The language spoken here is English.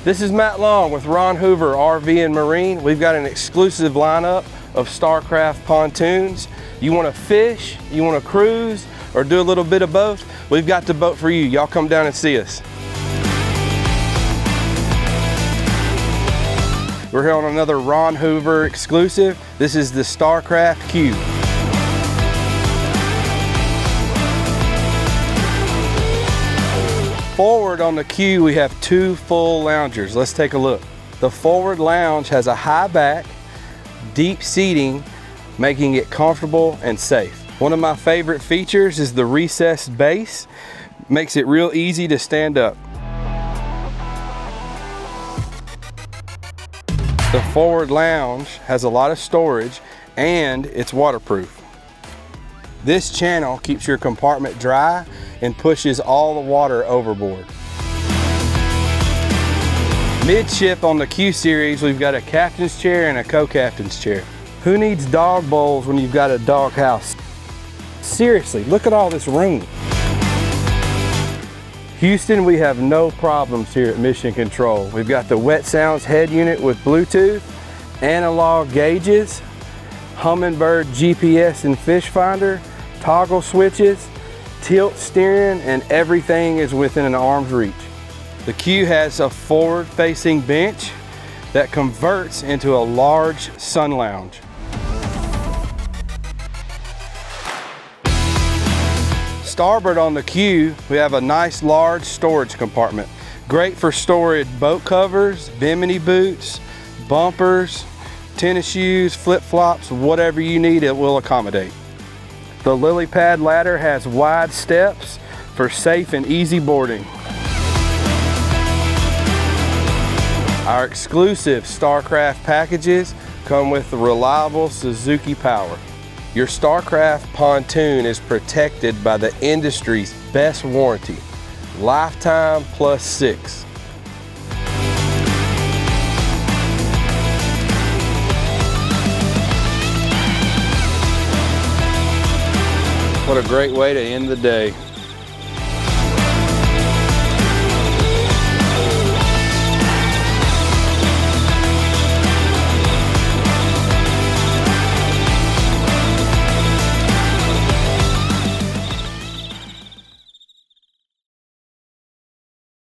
This is Matt Long with Ron Hoover RV and Marine. We've got an exclusive lineup of StarCraft pontoons. You want to fish, you want to cruise, or do a little bit of both? We've got the boat for you. Y'all come down and see us. We're here on another Ron Hoover exclusive. This is the StarCraft Q. Forward on the Q, we have two full loungers. Let's take a look. The forward lounge has a high back, deep seating, making it comfortable and safe. One of my favorite features is the recessed base. Makes it real easy to stand up. The forward lounge has a lot of storage and it's waterproof. This channel keeps your compartment dry and pushes all the water overboard. Midship on the Q series, we've got a captain's chair and a co-captain's chair. Who needs dog bowls when you've got a dog house? Seriously, look at all this room. Houston, we have no problems here at Mission Control. We've got the Wet Sounds head unit with Bluetooth, analog gauges, Humminbird GPS and fish finder, toggle switches, tilt steering, and everything is within an arm's reach. The Q has a forward-facing bench that converts into a large sun lounge. Starboard on the Q, we have a nice large storage compartment. Great for storing boat covers, Bimini boots, bumpers, tennis shoes, flip-flops, whatever you need, it will accommodate. The lily pad ladder has wide steps for safe and easy boarding. Our exclusive StarCraft packages come with the reliable Suzuki power. Your StarCraft pontoon is protected by the industry's best warranty, lifetime plus 6. What a great way to end the day.